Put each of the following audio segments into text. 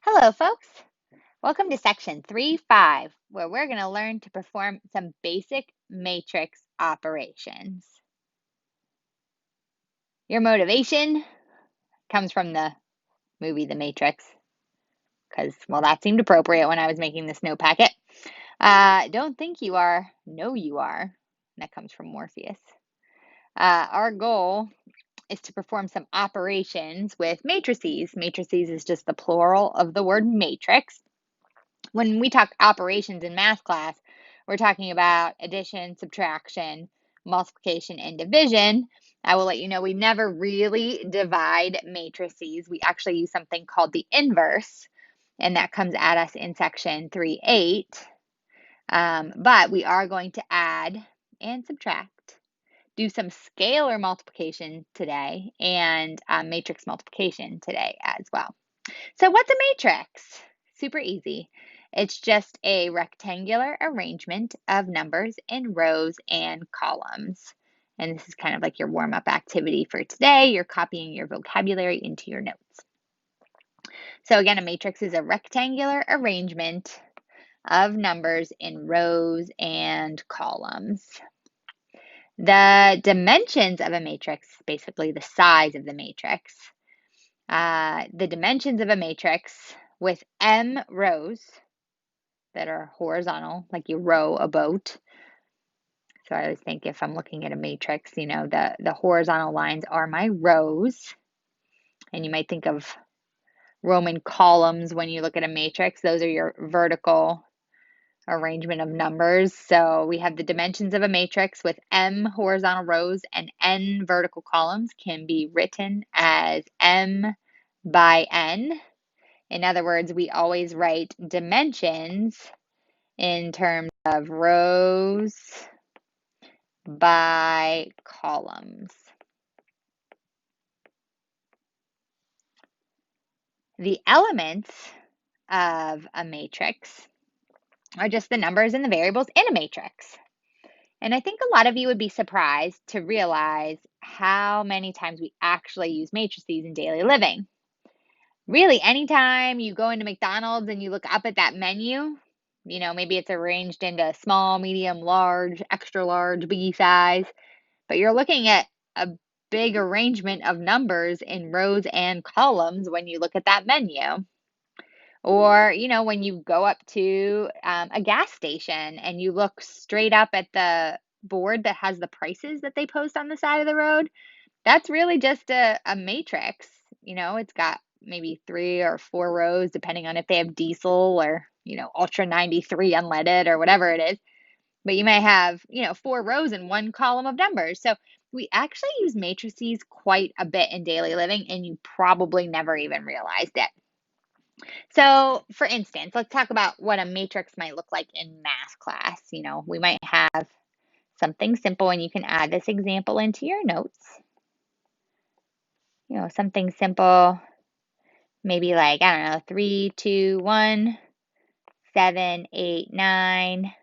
Hello, folks. Welcome to section 3.5, where we're going to learn to perform some basic matrix operations. Your motivation comes from the movie The Matrix, because, well, that seemed appropriate when I was making this note packet. Don't think you are, know you are. That comes from Morpheus. Our goal is to perform some operations with matrices. Matrices is just the plural of the word matrix. When we talk operations in math class, we're talking about addition, subtraction, multiplication, and division. I will let you know we never really divide matrices. We actually use something called the inverse, and that comes at us in section 3.8. But we are going to add and subtract, do some scalar multiplication today, and matrix multiplication today as well. So what's a matrix? Super easy. It's just a rectangular arrangement of numbers in rows and columns. And this is kind of like your warm-up activity for today. You're copying your vocabulary into your notes. So again, a matrix is a rectangular arrangement of numbers in rows and columns. The dimensions of a matrix, basically the size of the matrix. The dimensions of a matrix with m rows that are horizontal, like you row a boat. So I always think if I'm looking at a matrix, you know, the horizontal lines are my rows. And you might think of Roman columns when you look at a matrix. Those are your vertical arrangement of numbers. So we have the dimensions of a matrix with m horizontal rows and n vertical columns can be written as m by n. In other words, we always write dimensions in terms of rows by columns. The elements of a matrix are just the numbers and the variables in a matrix. And I think a lot of you would be surprised to realize how many times we actually use matrices in daily living. Really, anytime you go into McDonald's and you look up at that menu, you know, maybe it's arranged into small, medium, large, extra large, biggie size, but you're looking at a big arrangement of numbers in rows and columns when you look at that menu. Or, you know, when you go up to a gas station and you look straight up at the board that has the prices that they post on the side of the road, that's really just a matrix. You know, it's got maybe 3 or 4 rows, depending on if they have diesel or, you know, Ultra 93 unleaded or whatever it is. But you may have, you know, 4 rows in one column of numbers. So we actually use matrices quite a bit in daily living, and you probably never even realized it. So, for instance, let's talk about what a matrix might look like in math class. You know, we might have something simple, and you can add this example into your notes. You know, something simple, maybe like, I don't know, 3, 2, 1, 7, 8, 9,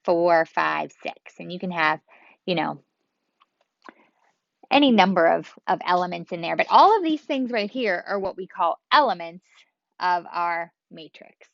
4, 5, 6. And you can have, you know, any number of elements in there. But all of these things right here are what we call elements of our matrix.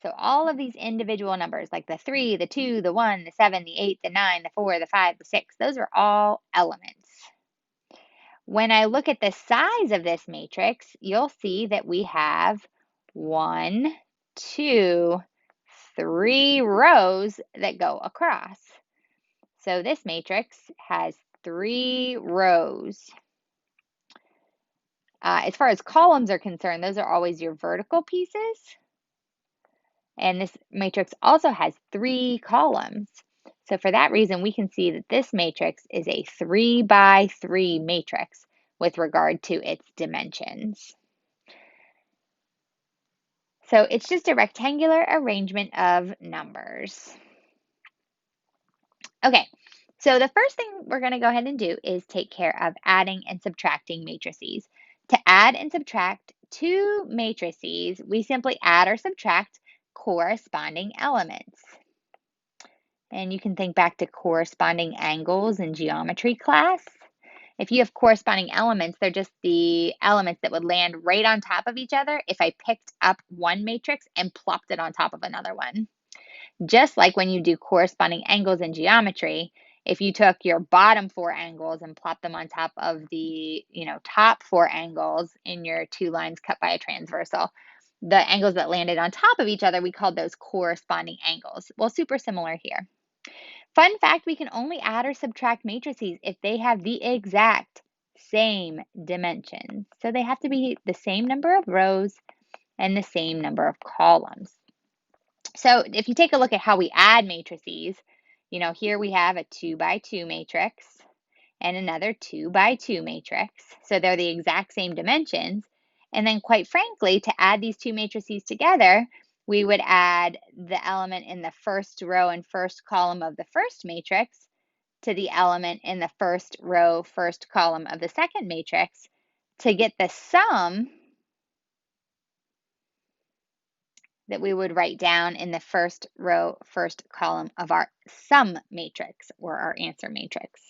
So all of these individual numbers, like the 3, the 2, the 1, the 7, the 8, the 9, the 4, the 5, the 6, those are all elements. When I look at the size of this matrix, you'll see that we have 1, 2, 3 rows that go across. So this matrix has 3 rows. As far as columns are concerned, those are always your vertical pieces. And this matrix also has 3 columns. So for that reason, we can see that this matrix is a 3 by 3 matrix with regard to its dimensions. So it's just a rectangular arrangement of numbers. Okay, so the first thing we're going to go ahead and do is take care of adding and subtracting matrices. To add and subtract 2 matrices, we simply add or subtract corresponding elements. And you can think back to corresponding angles in geometry class. If you have corresponding elements, they're just the elements that would land right on top of each other if I picked up one matrix and plopped it on top of another one. Just like when you do corresponding angles in geometry, if you took your bottom 4 angles and plopped them on top of the, top 4 angles in your 2 lines cut by a transversal, the angles that landed on top of each other, we called those corresponding angles. Well, super similar here. Fun fact, we can only add or subtract matrices if they have the exact same dimensions. So they have to be the same number of rows and the same number of columns. So if you take a look at how we add matrices, here we have a 2 by 2 matrix and another 2 by 2 matrix. So they're the exact same dimensions. And then quite frankly, to add these two matrices together, we would add the element in the first row and first column of the first matrix to the element in the first row, first column of the second matrix to get the sum that we would write down in the first row, first column of our sum matrix or our answer matrix.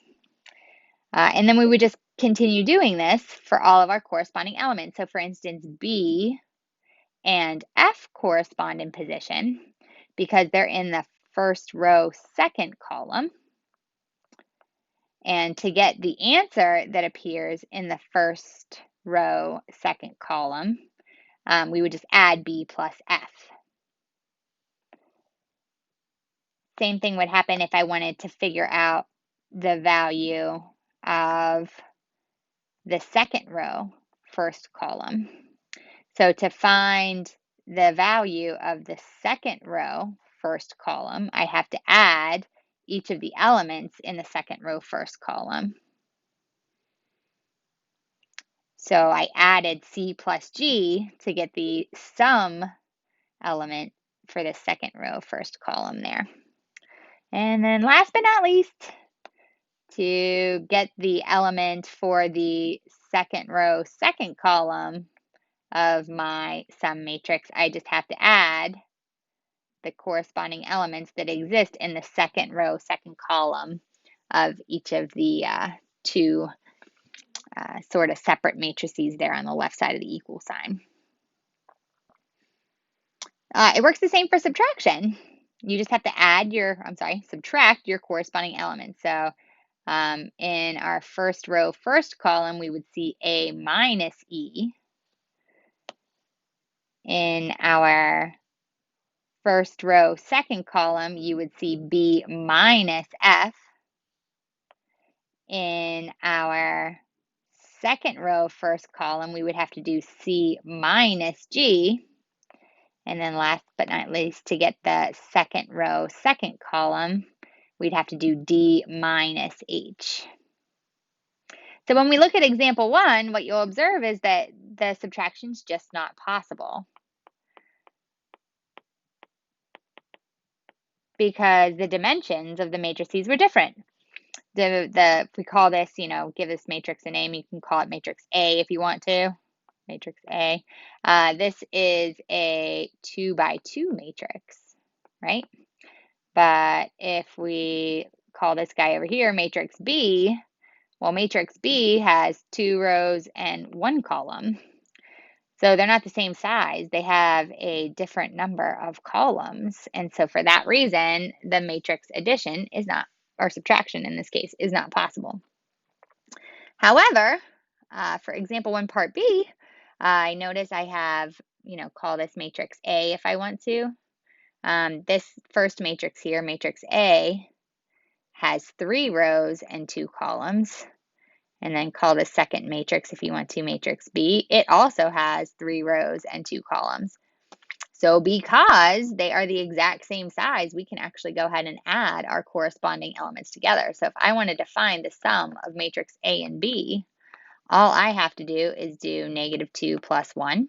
And then we would just continue doing this for all of our corresponding elements. So for instance, B and F correspond in position because they're in the first row, second column. And to get the answer that appears in the first row, second column, we would just add B plus F. Same thing would happen if I wanted to figure out the value of the second row, first column. So to find the value of the second row, first column, I have to add each of the elements in the second row, first column. So I added C plus G to get the sum element for the second row, first column there. And then last but not least, to get the element for the second row, second column of my sum matrix, I just have to add the corresponding elements that exist in the second row, second column of each of the two sort of separate matrices there on the left side of the equal sign. It works the same for subtraction. You just have to subtract your corresponding elements. So in our first row, first column, we would see A minus E. In our first row, second column, you would see B minus F. In our second row, first column, we would have to do C minus G. And then last but not least, to get the second row, second column, we'd have to do D minus H. So when we look at example 1, what you'll observe is that the subtraction is just not possible because the dimensions of the matrices were different. If we call this, give this matrix a name, you can call it matrix A if you want to, matrix A. This is a 2 by 2 matrix, right? But if we call this guy over here matrix B, well, matrix B has 2 rows and 1 column. So they're not the same size. They have a different number of columns. And so for that reason, the matrix addition is not, or subtraction in this case, is not possible. However, for example 1 part B, I notice I have, call this matrix A if I want to. This first matrix here, matrix A, has 3 rows and 2 columns. And then call the second matrix if you want to, matrix B. It also has 3 rows and 2 columns. So because they are the exact same size, we can actually go ahead and add our corresponding elements together. So if I wanted to find the sum of matrix A and B, all I have to do is do -2 plus 1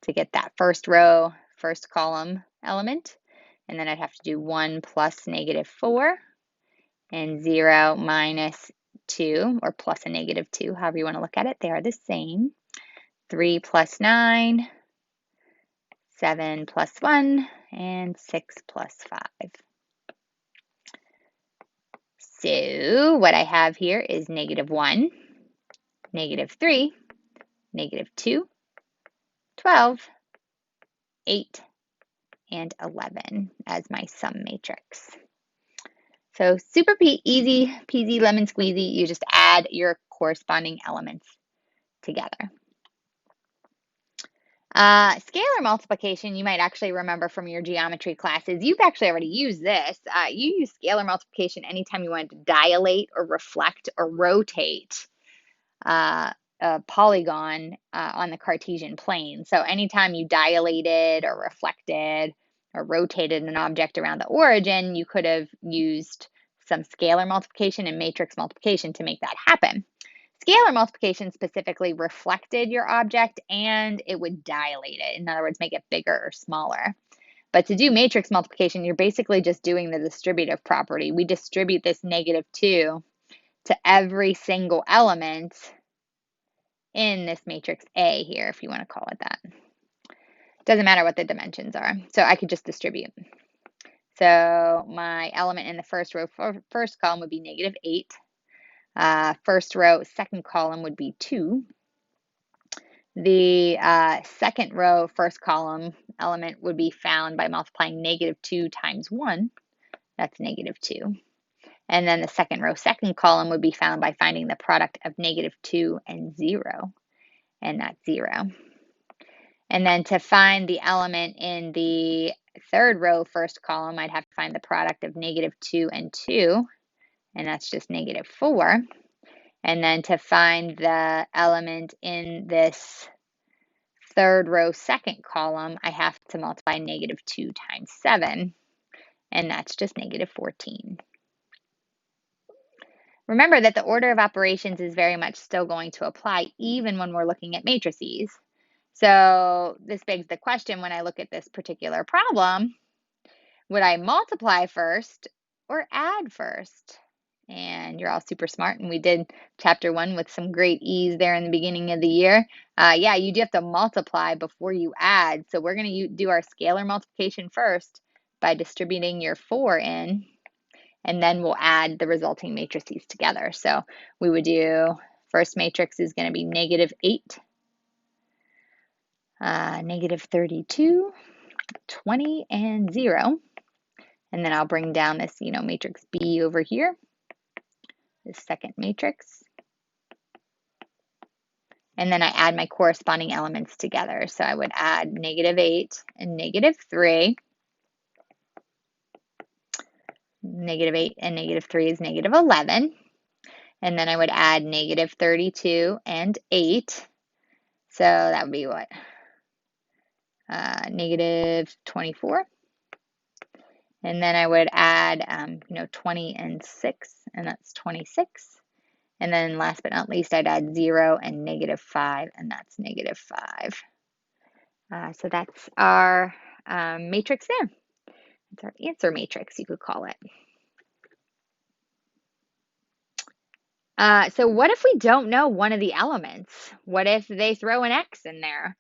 to get that first row, first column element. And then I'd have to do 1 plus -4 and 0 minus 2, or plus a -2, however you want to look at it. They are the same. 3 plus 9, 7 plus 1, and 6 plus 5. So what I have here is -1. -3, -2, 12, 8, and 11 as my sum matrix. So super easy peasy lemon squeezy. You just add your corresponding elements together. Scalar multiplication, you might actually remember from your geometry classes. You've actually already used this. You use scalar multiplication anytime you wanted to dilate or reflect or rotate a polygon on the Cartesian plane. So anytime you dilated or reflected or rotated an object around the origin, you could have used some scalar multiplication and matrix multiplication to make that happen. Scalar multiplication specifically reflected your object and it would dilate it. In other words, make it bigger or smaller. But to do matrix multiplication, you're basically just doing the distributive property. We distribute this -2 to every single element in this matrix A here, if you want to call it that. Doesn't matter what the dimensions are. So I could just distribute. So my element in the first row, first column would be -8. First row, second column would be 2. The second row, first column element would be found by multiplying -2 times 1. That's -2. And then the second row, second column would be found by finding the product of -2 and 0. And that's 0. And then to find the element in the third row, first column, I'd have to find the product of -2 and 2. And that's just -4. And then to find the element in this third row, second column, I have to multiply -2 times 7, and that's just -14. Remember that the order of operations is very much still going to apply even when we're looking at matrices. So this begs the question, when I look at this particular problem, would I multiply first or add first? And you're all super smart, and we did chapter 1 with some great ease there in the beginning of the year. Yeah, you do have to multiply before you add. So we're going to do our scalar multiplication first by distributing your 4 in, and then we'll add the resulting matrices together. So we would do, first matrix is going to be -8, -32, 20, and 0. And then I'll bring down this, matrix B over here, this second matrix. And then I add my corresponding elements together. So I would add -8 and -3. -8 and -3 is -11. And then I would add -32 and 8. So that would be what? -24. And then I would add, 20 and 6, and that's 26. And then last but not least, I'd add 0 and -5, and that's -5. So that's our matrix there. It's our answer matrix, you could call it. So what if we don't know one of the elements? What if they throw an X in there?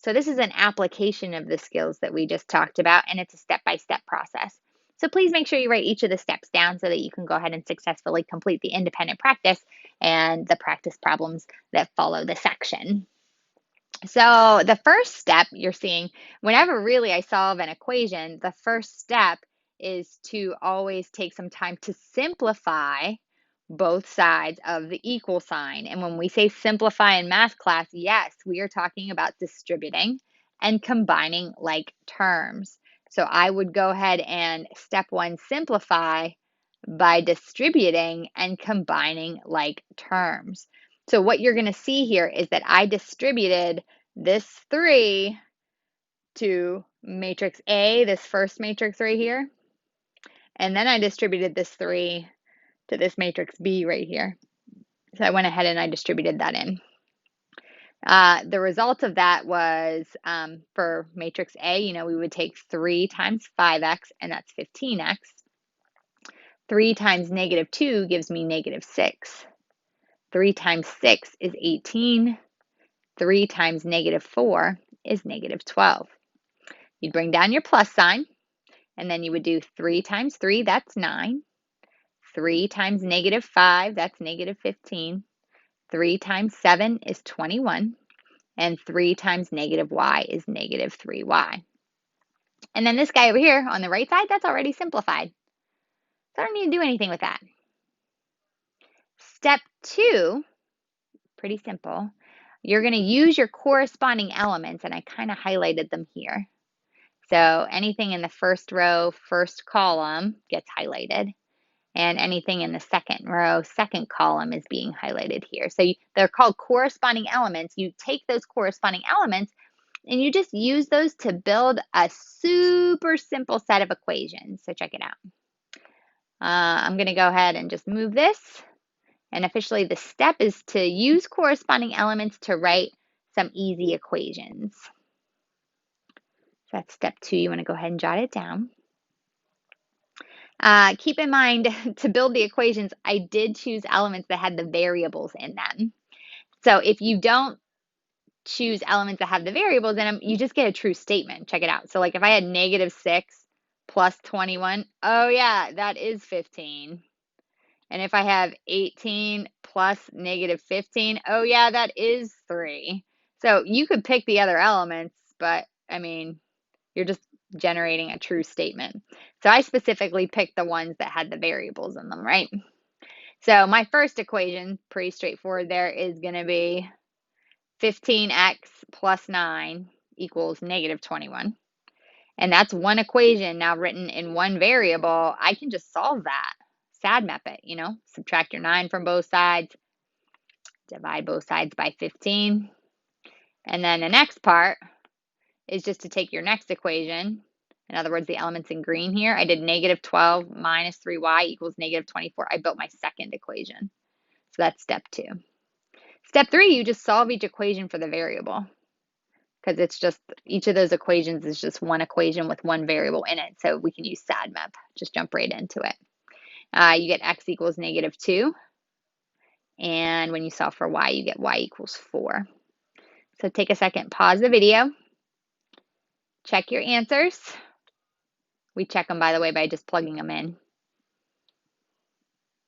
So this is an application of the skills that we just talked about, and it's a step-by-step process. So please make sure you write each of the steps down so that you can go ahead and successfully complete the independent practice and the practice problems that follow the section. So the first step you're seeing, whenever really I solve an equation, the first step is to always take some time to simplify both sides of the equal sign. And when we say simplify in math class, yes, we are talking about distributing and combining like terms. So I would go ahead and step 1, simplify by distributing and combining like terms. So what you're going to see here is that I distributed this 3 to matrix A, this first matrix right here, and then I distributed this 3 to this matrix B right here. So I went ahead and I distributed that in. The result of that was, for matrix A, we would take 3 times 5x, and that's 15x. 3 times -2 gives me -6. 3 times 6 is 18. 3 times -4 is -12. You'd bring down your plus sign, and then you would do 3 times 3, that's 9. 3 times -5, that's -15. 3 times 7 is 21. And 3 times negative y is negative 3y. And then this guy over here on the right side, that's already simplified. So I don't need to do anything with that. Step 2, pretty simple. You're going to use your corresponding elements, and I kind of highlighted them here. So anything in the first row, first column gets highlighted. And anything in the second row, second column is being highlighted here. So they're called corresponding elements. You take those corresponding elements and you just use those to build a super simple set of equations. So check it out. I'm going to go ahead and just move this. And officially the step is to use corresponding elements to write some easy equations. So that's step 2. You want to go ahead and jot it down. Keep in mind, to build the equations, I did choose elements that had the variables in them. So if you don't choose elements that have the variables in them, you just get a true statement. Check it out. So like if I had negative 6 plus 21, oh yeah, that is 15. And if I have 18 plus negative 15, oh yeah, that is 3. So you could pick the other elements, but I mean, you're just generating a true statement. So I specifically picked the ones that had the variables in them, right? So my first equation, pretty straightforward there, is going to be 15x plus 9 equals negative 21. And that's one equation now written in one variable. I can just solve that. SAD map it, subtract your 9 from both sides, divide both sides by 15. And then the next part is just to take your next equation. In other words, the elements in green here. I did negative 12 minus 3y equals negative 24. I built my second equation. So that's step 2. Step 3, you just solve each equation for the variable, because it's just, each of those equations is just one equation with one variable in it. So we can use SAD map. Just jump right into it. You get x equals negative 2. And when you solve for y, you get y equals 4. So take a second, pause the video, check your answers. We check them, by the way, by just plugging them in.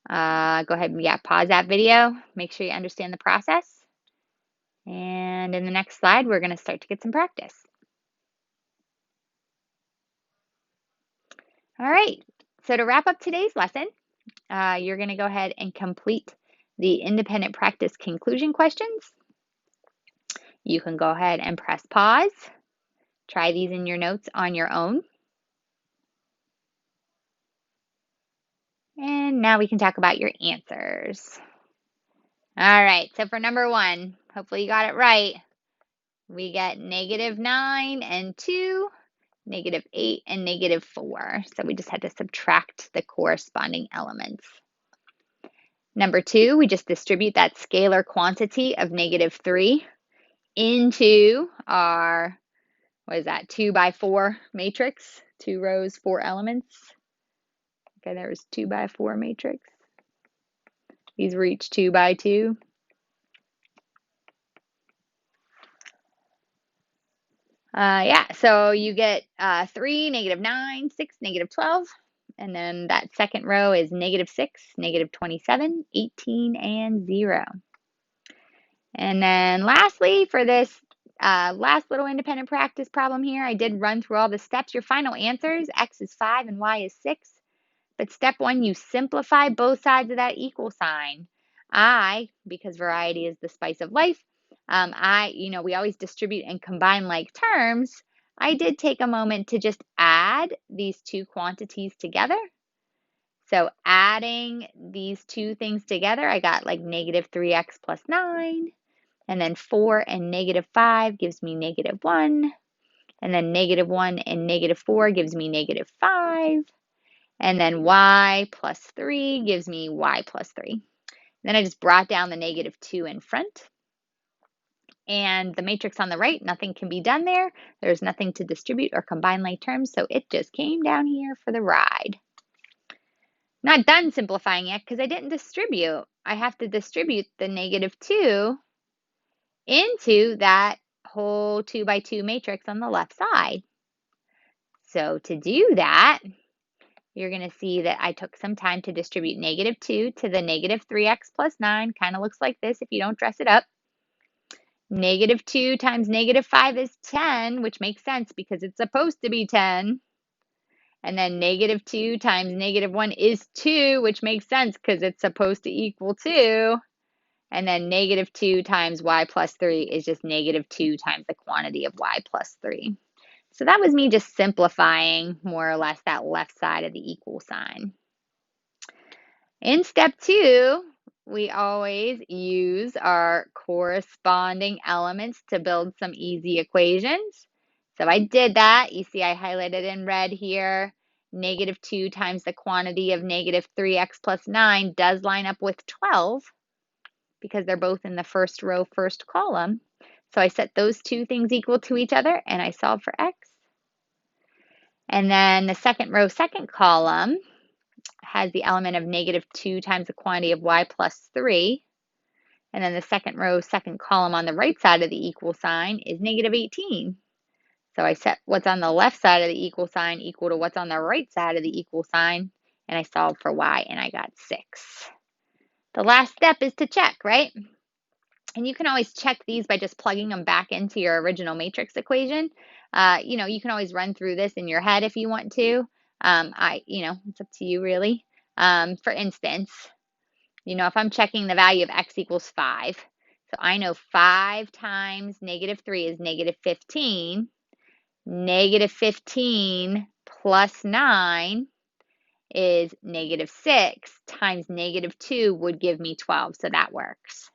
Go ahead and pause that video. Make sure you understand the process. And in the next slide, we're going to start to get some practice. All right, so to wrap up today's lesson, you're going to go ahead and complete the independent practice conclusion questions. You can go ahead and press pause. Try these in your notes on your own. And now we can talk about your answers. All right, so for number 1, hopefully you got it right. We get negative 9 and 2, negative 8 and negative 4. So we just had to subtract the corresponding elements. Number 2, we just distribute that scalar quantity of negative 3 into our, 2 by 4 matrix, 2 rows, 4 elements. Okay, there was 2 by 4 matrix. These were each 2 by 2. So you get 3, negative 9, 6, negative 12. And then that second row is negative 6, negative 27, 18, and 0. And then lastly, for this last little independent practice problem here, I did run through all the steps. Your final answers, x is 5 and y is 6. But step 1, you simplify both sides of that equal sign. Because variety is the spice of life, we always distribute and combine like terms. I did take a moment to just add these two quantities together. So adding these two things together, I got like negative 3x plus 9. And then 4 and negative 5 gives me negative 1. And then negative 1 and negative 4 gives me negative 5. And then y plus 3 gives me y plus 3. Then I just brought down the negative 2 in front. And the matrix on the right, nothing can be done there. There's nothing to distribute or combine like terms, so it just came down here for the ride. Not done simplifying yet because I didn't distribute. I have to distribute the negative 2 into that whole 2 by 2 matrix on the left side. So to do that, you're going to see that I took some time to distribute -2 to the -3x plus 9. Kind of looks like this if you don't dress it up. -2 times -5 is 10, which makes sense because it's supposed to be 10. And then -2 times -1 is 2, which makes sense because it's supposed to equal 2. And then -2 times y plus 3 is just -2 times the quantity of y plus 3. So that was me just simplifying more or less that left side of the equal sign. In step 2, we always use our corresponding elements to build some easy equations. So I did that. You see I highlighted in red here. -2 times the quantity of -3x plus 9 does line up with 12 because they're both in the first row, first column. So I set those two things equal to each other and I solve for x. And then the second row, second column has the element of -2 times the quantity of y plus 3. And then the second row, second column on the right side of the equal sign is -18. So I set what's on the left side of the equal sign equal to what's on the right side of the equal sign, and I solved for y, and I got 6. The last step is to check, right? And you can always check these by just plugging them back into your original matrix equation. You can always run through this in your head if you want to. It's up to you really. For instance, if I'm checking the value of x equals 5, so I know 5 times -3 is -15. -15 plus 9 is -6 times -2 would give me 12, so that works.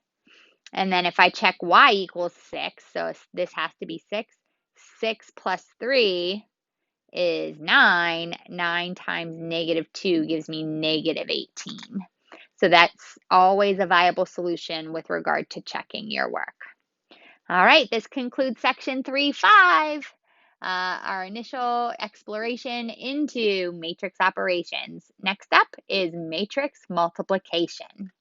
And then if I check y equals 6, so this has to be 6. 6 plus 3 is 9. 9 times -2 gives me -18. So that's always a viable solution with regard to checking your work. All right, this concludes section 3.5, our initial exploration into matrix operations. Next up is matrix multiplication.